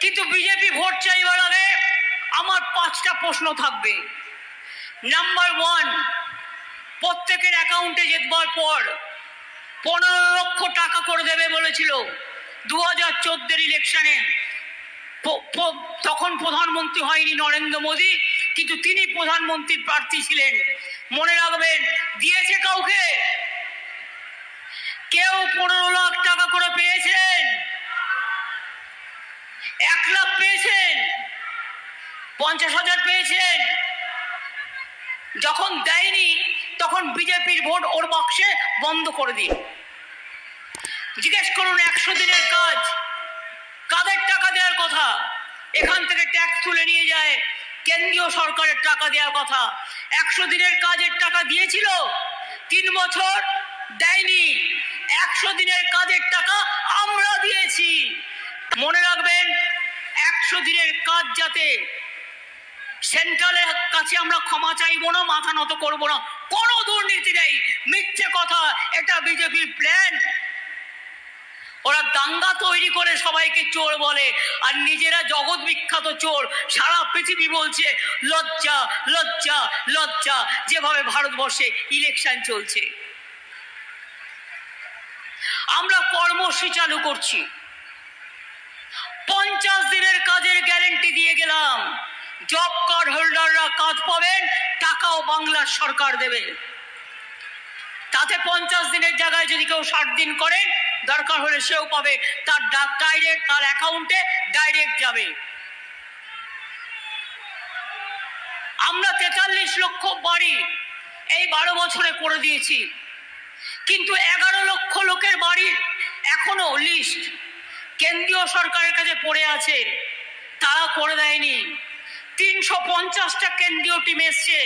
কিন্তু BJP vote চাইবার আগে আমার 5টা প্রশ্ন থাকবে। নাম্বার 1, প্রত্যেকের অ্যাকাউন্টে যেতবার পর 15 লক্ষ টাকা করে দেবে বলেছিল 2014 ইলেকশনে। তখন প্রধানমন্ত্রী হয়নি নরেন্দ্র মোদী, কিন্তু তিনি প্রধানমন্ত্রীর প্রার্থী ছিলেন। মনে রাখবেন, দিয়েছে কাউকে? কেউ 15 লাখ টাকা করে পেয়েছেন? 1 লাখ পেয়েছেন? 50,000 পেয়েছেন? যখন দেয়নি তখন বিজেপির ভোট ওর বাক্সে বন্ধ করে দিন। জিজ্ঞেস করুন 100 দিনের কাজ কাদের টাকা দেওয়ার কথা? এখান থেকে ট্যাক্স তুলে নিয়ে যায়, কেন্দ্রীয় সরকারের টাকা দেওয়ার কথা। 100 দিনের কাজের টাকা দিয়েছিল? 3 বছর দেয়নি। 100 দিনের কাজের টাকা আমরা দিয়েছি। মনে রাখবেন, 100 দিনের কাজ যাতে সেন্ট্রালের কাছে আমরা ক্ষমা চাইবো না, মাথা নত করবো না। কোনো দুর্নীতি নেই, মিথ্যে কথা, এটা বিজেপির প্ল্যান। ওরা দাঙ্গা তৈরি করে সবাইকে চোর বলে, আর নিজেরা জগৎ বিখ্যাত চোর। সারা পৃথিবী বলছে লজ্জা লজ্জা লজ্জা, যেভাবে ভারতবর্ষে ইলেকশন চলছে। আমরা কর্মসূচি চালু করছি, 50 দিনের কাজের গ্যারেন্টি দিয়ে গেলাম। জব কার্ড হোল্ডাররা কাজ পাবেন, টাকাও বাংলার সরকার দেবে। তাতে 50 দিনের জায়গায় যদি কেউ 60 দিন করেন, দরকার হলে সেও পাবে, তার ডাইরেক্ট তার অ্যাকাউন্টে ডাইরেক্ট যাবে। আমরা 43 লক্ষ বাড়ি এই 12 বছরে করে দিয়েছি, কিন্তু 11 লক্ষ লোকের বাড়ির এখনো লিস্ট কেন্দ্রীয় সরকারের কাছে পড়ে আছে, তারা করে দেয়নি। 350টা কেন্দ্রীয় টিম এসছে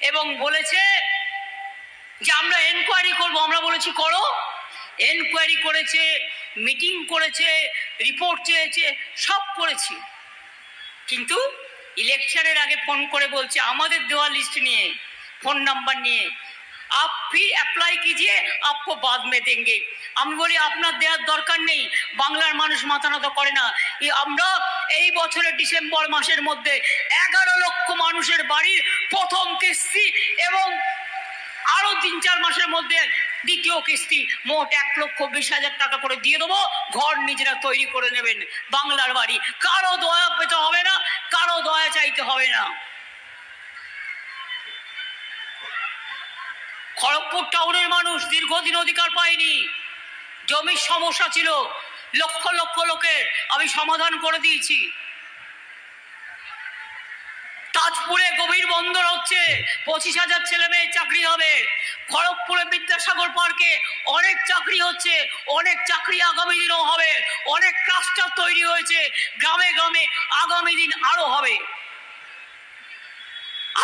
এবং বলেছে যে আমরা এনকোয়ারি করবো। আমরা বলেছি করো। এনকোয়ারি করেছে, মিটিং করেছে, রিপোর্ট চেয়েছে, সব করেছি, কিন্তু ইলেকশনের আগে ফোন করে বলছে আমাদের দেওয়া লিস্ট নিয়ে, फोन नंबर নিয়ে, आप फिर अप्लाई कीजिए, आपको बाद में देंगे। আমি বলি আপনার দেওয়ার দরকার নেই, বাংলার মানুষ মাথা নত করে না। আমরা এই বছরের ডিসেম্বর মাসের মধ্যে 11 লক্ষ মানুষের বাড়ির প্রথম কিস্তি এবং আরো 3-4 মাসের মধ্যে দ্বিতীয় কিস্তি, মোট 1,20,000 টাকা করে দিয়ে দেবো। ঘর নিজেরা তৈরি করে নেবেন, বাংলার বাড়ি। কারো দয়া পেতে হবে না, কারো দয়া চাইতে হবে না। খড়গপুর টাউনের মানুষ দীর্ঘদিন অধিকার পায়নি, জমির সমস্যা ছিল লক্ষ লক্ষ লোকের, আমি সমাধান করে দিয়েছি। তাজপুরে গভীর বন্দর হচ্ছে, 25,000 ছেলে মেয়ে চাকরি হবে। খড়গপুরে বিদ্যাসাগর পার্কে অনেক চাকরি হচ্ছে, অনেক চাকরি আগামী দিনও হবে। অনেক ক্লাস্টার তৈরি হয়েছে, গ্রামে গ্রামে আগামী দিন আরো হবে।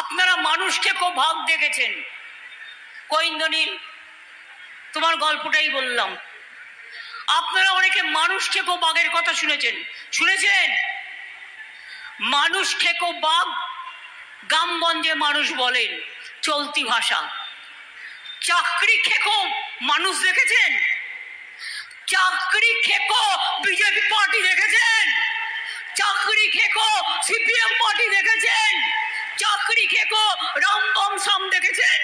আপনারা মানুষকে খুব ভাগ দেখেছেন। কইন্দনীল, তোমার গল্পটাই বললাম। আপনারা অনেকে মানুষ খেকো বাঘের কথা শুনেছেন, শুনেছেন? মানুষ খেকো বাঘ গ্রামগঞ্জে মানুষ বলেন, চলতি ভাষা। চাকরি খেকো মানুষ দেখেছেন? চাকরি খেকো বিজেপি পার্টি দেখেছেন? চাকরি খেকো সিপিএম পার্টি দেখেছেন? চাকরি খেকো রামবম সাম দেখেছেন?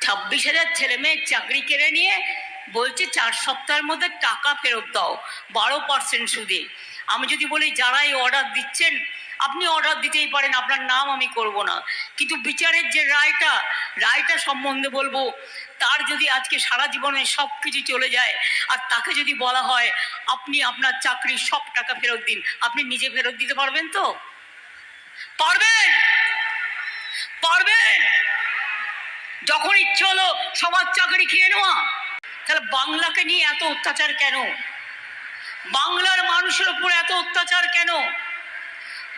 26,000 ছেলে মেয়ের চাকরি কেড়ে নিয়ে বলছে 4 সপ্তাহের মধ্যে টাকা ফেরত দাও 12% সুদে। আমি যদি বলি যারা এই অর্ডার দিচ্ছেন, আপনি অর্ডার দিতেই পারেন, আপনার নাম আমি করব না, কিন্তু বিচারের যে রায়টা সম্বন্ধে বলবো। তার যদি আজকে সারা জীবনে সব কিছু চলে যায়, আর তাকে যদি বলা হয় আপনি আপনার চাকরির সব টাকা ফেরত দিন, আপনি নিজে ফেরত দিতে পারবেন তো? পারবেন? পারবেন? যখন ইচ্ছে হলো সবার চাকরি খেয়ে নেওয়া। তাহলে বাংলাকে নিয়ে এত অত্যাচার কেন? বাংলার মানুষের উপর এত অত্যাচার কেন?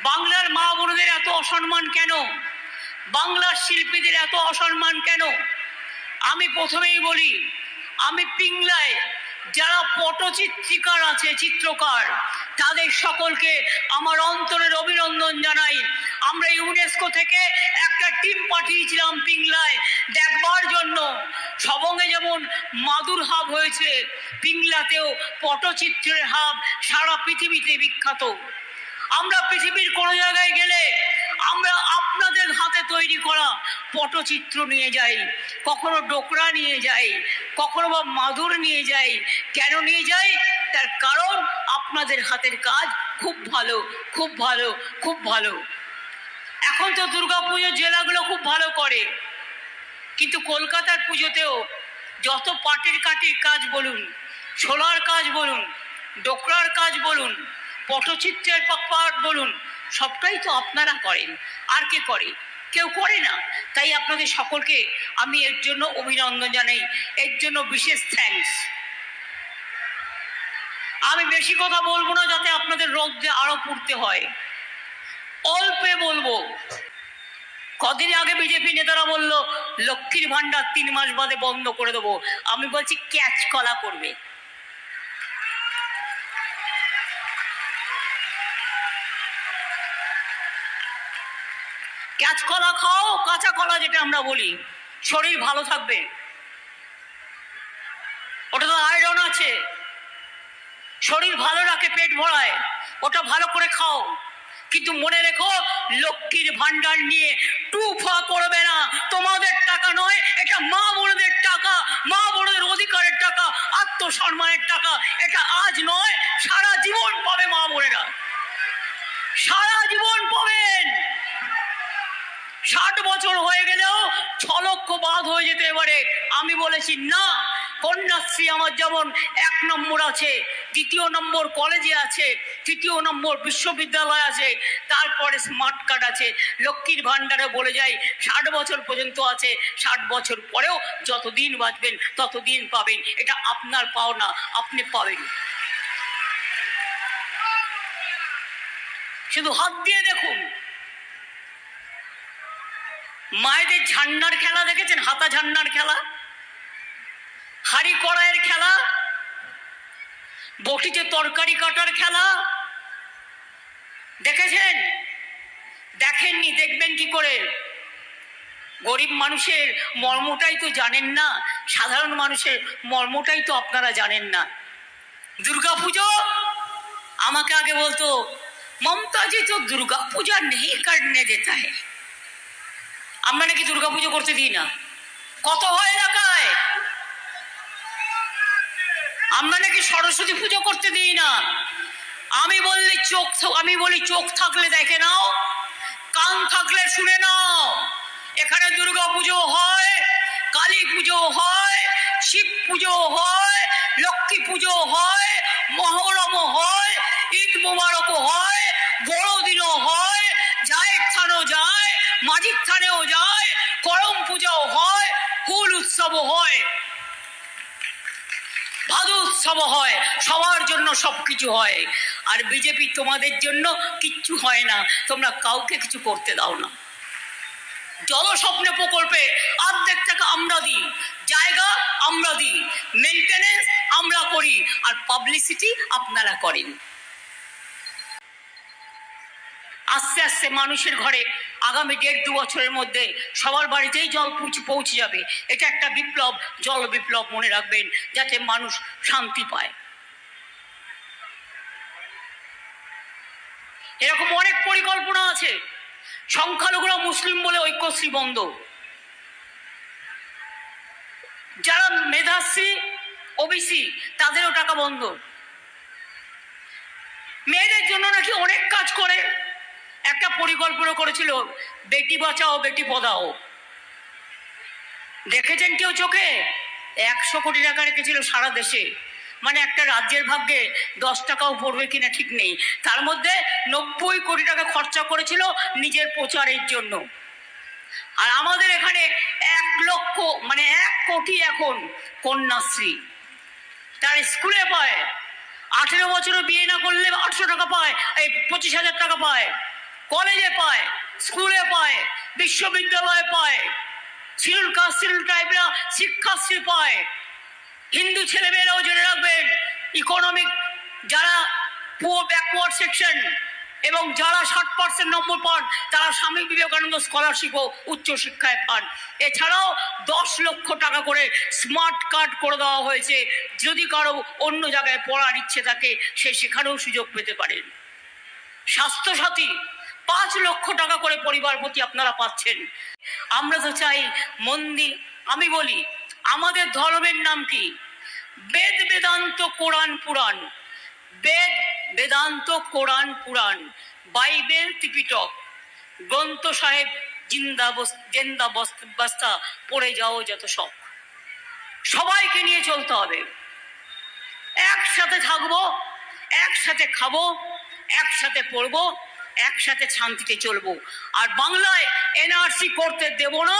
বাংলার মা বোনদের এত অসম্মান কেন? বাংলার শিল্পীদের এত অসম্মান কেন? আমি প্রথমেই বলি, আমি পিংলায় যারা পটচিত্রিকার আছে, চিত্রকার, তাদের সকলকে আমার অন্তরের অভিনন্দন জানাই। আমরা ইউনেস্কো থেকে একটা টিম পাঠিয়েছিলাম পিংলায় দেখবার জন্য। সবঙ্গে যেমন মাদুর হাব হয়েছে, পিংলাতেও পটচিত্রের হাব সারা পৃথিবীতে বিখ্যাত। আমরা পৃথিবীর কোনো জায়গায় গেলে আমরা আপনাদের হাতে তৈরি করা পটচিত্র নিয়ে যাই, কখনো ডোকরা নিয়ে যাই, কখনো বা মাদুর নিয়ে যাই। কেন নিয়ে যাই? তার কারণ আপনাদের হাতের কাজ খুব ভালো, খুব ভালো, খুব ভালো। এখন তো দুর্গাপুজোর জেলাগুলো খুব ভালো করে, কিন্তু কলকাতার পুজোতেও যত পাটের কাটির কাজ বলুন, ছোলার কাজ বলুন, ডোকরার কাজ বলুন, পটচিত্রের পাট বলুন, সবটাই তো আপনারা করেন। আর কে করে? কেউ করে না। তাই আপনাদের সকলকে আমি এর জন্য অভিনন্দন জানাই, এর জন্য বিশেষ থ্যাঙ্কস। আমি বেশি কথা বলবো না, যাতে আপনাদের রোদে আরো পড়তে হয়। অল্পে বলবো। কদিন আগে বিজেপি নেতারা বলল লক্ষ্মীর ভান্ডার 3 মাস বাদে বন্ধ করে দেবো। আমি বলছি ক্যাচ কলা করবে। ক্যাচ কলা খাও, কাঁচা কলা যেটা আমরা বলি, শরীর ভালো থাকবে। ওটা তো আয়রন আছে, শরীর ভালো রাখে, পেট ভরায়, ওটা ভালো করে খাও। কিন্তু মনে রেখো, লক্ষ্মীর ভান্ডার নিয়ে টুফা করবে না। তোমাদের টাকা নয়, এটা মা বোনদের টাকা, মা বোনদের অধিকারের টাকা, আত্মসম্মানের টাকা। এটা আজ নয়, সারা জীবন পাবে মা বোনেরা, সারা জীবন পাবেন। 60 বছর হয়ে গেলেও 6 লক্ষ বাদ হয়ে যেতে পারে। আমি বলেছি না, কন্যাশ্রী আমার যেমন 1 নম্বর আছে, 2 নম্বর কলেজে আছে, 3 নম্বর বিশ্ববিদ্যালয় আছে, তারপরে স্মার্ট কার্ড আছে। লক্ষ্মীর ভান্ডারে বলে যাই 60 বছর পর্যন্ত আছে, 60 বছর পরেও যতদিন বাঁচবেন ততদিন পাবেন। এটা আপনার পাওনা, আপনি পাবেন। শুধু হাত দিয়ে দেখুন, মায়েদের ঝান্নার খেলা দেখেছেন? হাতা ঝান্নার খেলা, হাড়ি কড়াইয়ের খেলা, বটিতে তরকারি কাটার খেলা দেখেছেন? দেখেননি, দেখবেন কি করে? গরিব মানুষের মর্মটাই তো জানেন না, সাধারণ মানুষের মর্মটাই তো আপনারা জানেন না। দুর্গাপুজো আমাকে আগে বলতো, মমতা জি তো দুর্গা পূজা নেই কাটনে দেতা है। আমরা নাকি দুর্গাপুজো করতে দিই না। কত হয় এলাকায়? আমরা নাকি সরস্বতী পুজো করতে দিই না। আমি বলি চোখ থাকলে দেখে নাও, কান থাকলে শুনে নাও। এখানে দুর্গা পুজো হয়, কালী পুজো হয়, শিব পুজো হয়, লক্ষ্মী পুজো হয়, মহরমও হয়, ঈদ মোবারকও হয়, বড়দিনও হয়, জায়ের থানও যায়, মাঝির থানেও যায়, করম পূজাও হয়, হুল উৎসবও হয়, ভাদু উৎসব হয়, সবার জন্য সবকিছু হয়। আর বিজেপি তোমাদের জন্য কিচ্ছু হয় না, তোমরা কাউকে কিছু করতে দাও না। জলস্বপ্নে প্রকল্পে অর্ধেক টাকা আমরা দিই, জায়গা আমরা দিই, মেনটেনেন্স আমরা করি, আর পাবলিসিটি আপনারা করেন। আস্তে আস্তে মানুষের ঘরে আগামী 1.5-2 বছরের মধ্যে সবার বাড়িতেই জল পৌঁছে যাবে। এটা একটা বিপ্লব, জল বিপ্লব মনে রাখবেন, যাতে মানুষ শান্তি পায়। এরকম অনেক পরিকল্পনা আছে। সংখ্যালঘুরা মুসলিম বলে ঐক্যশ্রী বন্ধ, যারা মেধাশ্রী ওবিসি তাদেরও টাকা বন্ধ। মেয়েদের জন্য নাকি অনেক কাজ করে। একটা পরিকল্পনা করেছিল বেটি বাঁচাও বেটি পড়াও, দেখেছেন কেউ চোখে? 100 কোটি টাকা রেখেছিল সারা দেশে, মানে একটা রাজ্যের ভাগ্যে 10 টাকাও পড়বে কিনা ঠিক নেই। তার মধ্যে 90 কোটি টাকা খরচা করেছিল নিজের প্রচারের জন্য। আর আমাদের এখানে 1 লক্ষ মানে 1 কোটি এখন কন্যাশ্রী, তার স্কুলে পায়। 18 বছরও বিয়ে না করলে 800 টাকা পায়, এই 25,000 টাকা পায়, কলেজে পায়, স্কুলে পায়, বিশ্ববিদ্যালয়ে পায়, শিডিউল কাস্ট শিডিউল ট্রাইবরা শিক্ষাশ্রী পায়। হিন্দু ছেলেমেয়েরাও জেনে রাখবেন, ইকোনমিক যারা পুয়ার ব্যাকওয়ার্ড সেকশন এবং যারা 60% নম্বর পান তারা স্বামী বিবেকানন্দ স্কলারশিপ ও উচ্চশিক্ষায় পান। এছাড়াও 10 লক্ষ টাকা করে স্মার্ট কার্ড করে দেওয়া হয়েছে, যদি কারো অন্য জায়গায় পড়ার ইচ্ছে থাকে সে সেখানেও সুযোগ পেতে পারেন। স্বাস্থ্যসাথী 5 লক্ষ টাকা করে পরিবার প্রতি আপনারা পাচ্ছেন। আমরা তো চাই মন্দির, আমি বলি আমাদের ধর্মের নাম কি? বেদ বেদান্ত কোরআন পুরাণ। বেদ বেদান্ত কোরআন পুরাণ, বাইবেল ত্রিপিটক, গ্রন্থ সাহেব জিন্দা বস্তা পড়ে যাও যত সব। সবাইকে নিয়ে চলতে হবে, একসাথে থাকবো, একসাথে খাবো, একসাথে পড়বো, একসাথে শান্তিতে চলবো। আর বাংলায় এনআরসি করতে দেব না,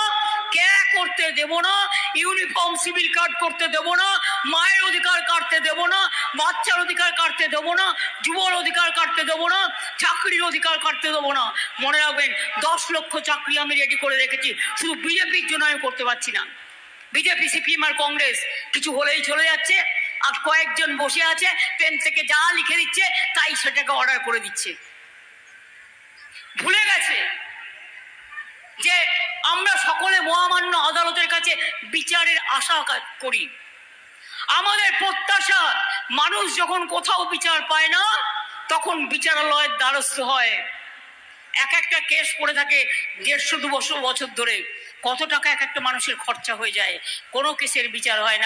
কে করতে দেব না, ইউনিফর্ম সিভিল কার্ড করতে দেব না, মায়ের অধিকার কাটতে দেব না, বাচ্চার অধিকার কাটতে দেব না, যুবর অধিকার কাটতে দেব না, চাকরির অধিকার কাটতে দেবো না। মনে রাখবেন 10 লক্ষ চাকরি আমি রেডি করে রেখেছি, শুধু বিজেপির জন্য আমি করতে পারছি না। বিজেপি, সিপিএম আর কংগ্রেস কিছু হলেই চলে যাচ্ছে, আর কয়েকজন বসে আছে পেন থেকে যা লিখে দিচ্ছে তাই সেটাকে অর্ডার করে দিচ্ছে। ভুলে গেছে যে আমরা সকলে মহামান্য আদালতের কাছে বিচারের আশা করি। আমাদের প্রত্যাশা, মানুষ যখন কোথাও বিচার পায় না তখন বিচারালয়ের দ্বারস্থ হয়। এক একটা কেস পড়ে থাকে 150-200 বছর ধরে, কত টাকা এক একটা মানুষের খরচা হয়ে যায়, কোনো কেসের বিচার হয় না।